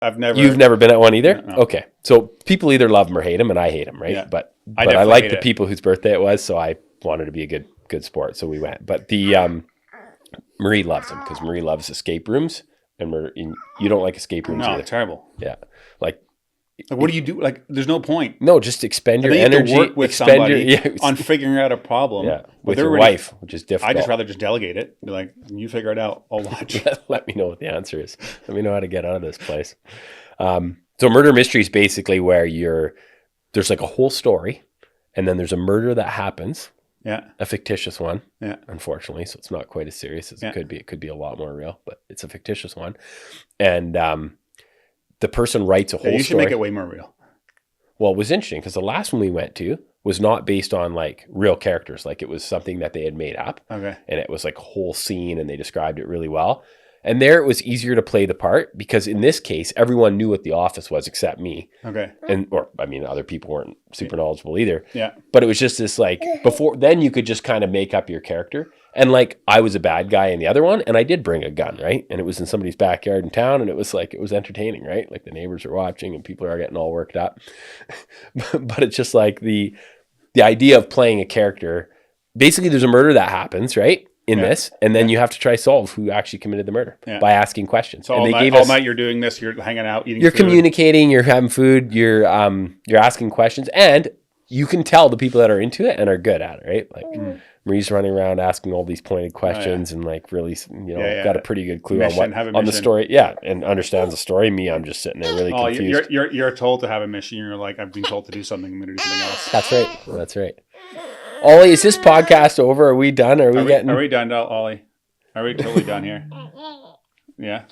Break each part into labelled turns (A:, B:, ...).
A: You've never been at one either?
B: No.
A: Okay. So people either love him or hate him, and I hate him, right?
B: Yeah.
A: But
B: I
A: I like the
B: hate it.
A: people whose birthday it was, so I wanted to be a good sport, so we went. But the Marie loves him because Marie loves escape rooms, and you don't like escape rooms either.
B: No, terrible.
A: Yeah. Like,
B: what do you do? Like, there's no point.
A: no, just expend your
B: And then you have
A: energy.
B: to work with
A: expend
B: somebody on figuring out a problem.
A: Yeah,
B: But
A: with
B: they're
A: your
B: already-
A: wife, which is difficult.
B: I just rather just delegate it. Be like, you figure it out. I'll watch.
A: Let me know what the answer is. Let me know how to get out of this place. So murder mystery is basically where there's like a whole story, and then there's a murder that happens.
B: Yeah.
A: A fictitious one.
B: Yeah.
A: Unfortunately, so it's not quite as serious as
B: Yeah.
A: it could be. It could be a lot more real, but it's a fictitious one. And the person writes a whole
B: You should
A: story.
B: make it way more real.
A: Well, it was interesting because the last one we went to was not based on like real characters. Like it was something that they had made up.
B: Okay.
A: And it was like a whole scene and they described it really well. And there it was easier to play the part because in this case, everyone knew what The Office was except me.
B: Okay.
A: Other people weren't super knowledgeable either.
B: Yeah.
A: But it was just this like, before, then you could just kind of make up your character. And like, I was a bad guy in the other one and I did bring a gun, right? And it was in somebody's backyard in town and it was entertaining, right? Like the neighbors are watching and people are getting all worked up. But it's just like the idea of playing a character, basically there's a murder that happens, right? In this, and then you have to try solve who actually committed the murder by asking questions.
B: So
A: and
B: all night you're doing this, you're hanging out, eating
A: you're
B: food.
A: communicating, you're having food, you're asking questions, and you can tell the people that are into it and are good at it, right? Like Marie's running around asking all these pointed questions and like really, got a pretty good clue on the story. Yeah, and understands the story. Me, I'm just sitting there really confused.
B: You're told to have a mission. You're like, I've been told to do something. I'm going to do something else.
A: That's right. Ollie, is this podcast over? Are we done? Are we
B: done, Ollie? Are we totally done here? Yeah.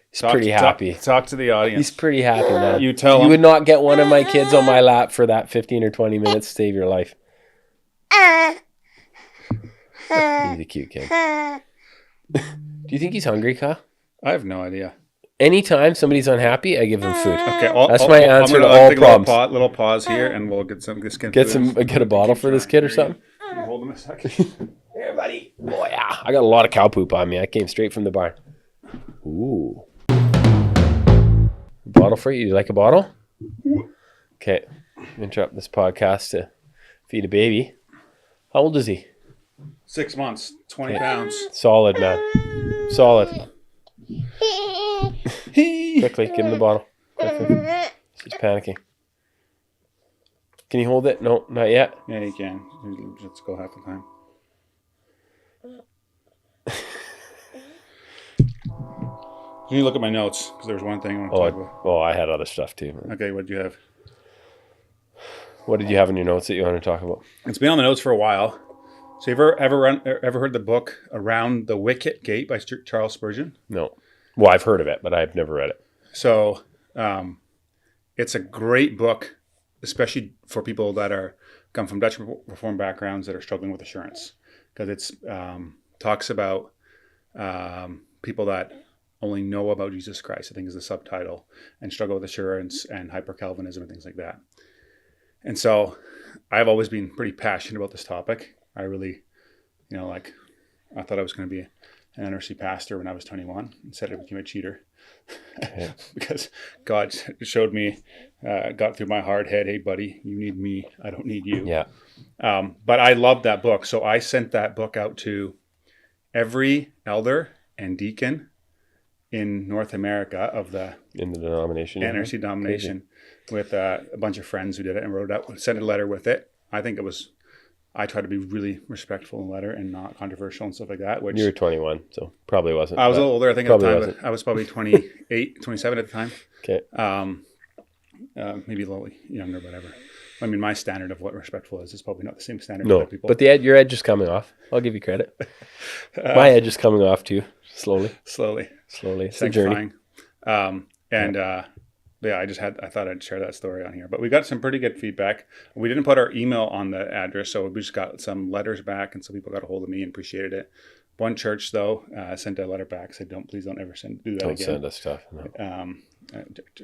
A: He's pretty happy.
B: Talk to the audience.
A: He's pretty happy, man.
B: You tell him.
A: You would not get one of my kids on my lap for that 15 or 20 minutes to save your life. He's a cute kid. Do you think he's hungry, Kyle?
B: I have no idea.
A: Anytime somebody's unhappy, I give them food.
B: Okay,
A: that's my answer to all problems.
B: Little pause here, and we'll get some.
A: Get a bottle for this kid or something.
B: Can you hold him a second?
A: Here, buddy. Oh yeah, I got a lot of cow poop on me. I came straight from the barn. Ooh, bottle for you. You like a bottle? Okay, interrupt this podcast to feed a baby. How old is he?
B: 6 months, 20 pounds.
A: Solid, man. Solid. Quickly, give him the bottle. Quickly. She's panicking. Can you hold it? No, not yet.
B: Yeah, you can. Let's go half the time. Can you look at my notes? Because there was one thing I want to talk about.
A: Oh, I had other stuff too.
B: Okay, what do you have?
A: What did you have in your notes that you want to talk about?
B: It's been on the notes for a while. So you ever heard the book Around the Wicket Gate by Charles Spurgeon?
A: No. Well, I've heard of it, but I've never read it.
B: So it's a great book, especially for people that come from Dutch Reformed backgrounds that are struggling with assurance, because it's talks about people that only know about Jesus Christ, I think is the subtitle, and struggle with assurance and hyper-Calvinism and things like that. And so I've always been pretty passionate about this topic. I really, I thought I was going to be an NRC pastor when I was 21. Instead, I became a cheater. Okay. Because God showed me, got through my hard head, hey, buddy, you need me. I don't need you.
A: Yeah.
B: But I loved that book. So I sent that book out to every elder and deacon in North America
A: in the denomination,
B: NRC denomination, with a bunch of friends who did it and wrote out, sent a letter with it. I tried to be really respectful in the letter and not controversial and stuff like that. Which
A: you were 21, so probably wasn't.
B: I was a little older, I think, at the time.
A: Wasn't.
B: I was probably 28, 27 at the time.
A: Okay.
B: Maybe a little younger, whatever. I mean, my standard of what respectful is probably not the same standard
A: for
B: other people.
A: But your edge is coming off. I'll give you credit. My edge is coming off too, slowly. It's a journey.
B: Yeah, I thought I'd share that story on here. But we got some pretty good feedback. We didn't put our email on the address, so we just got some letters back, and some people got a hold of me and appreciated it. One church, though, sent a letter back, said, please don't ever do that again.
A: Don't send us stuff. No.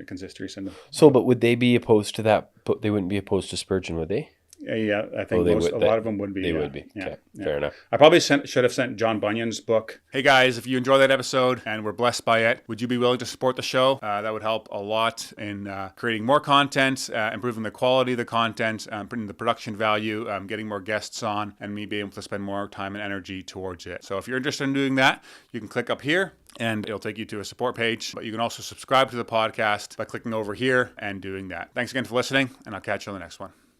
B: Consistory send them.
A: So, but would they be opposed to that? They wouldn't be opposed to Spurgeon, would they?
B: Yeah, I think a lot of them would be.
A: They would be.
B: Yeah,
A: Okay,
B: yeah.
A: fair enough.
B: I probably should have sent John Bunyan's book. Hey guys, if you enjoyed that episode and were blessed by it, would you be willing to support the show? That would help a lot in creating more content, improving the quality of the content, putting the production value, getting more guests on, and me being able to spend more time and energy towards it. So if you're interested in doing that, you can click up here and it'll take you to a support page. But you can also subscribe to the podcast by clicking over here and doing that. Thanks again for listening, and I'll catch you on the next one.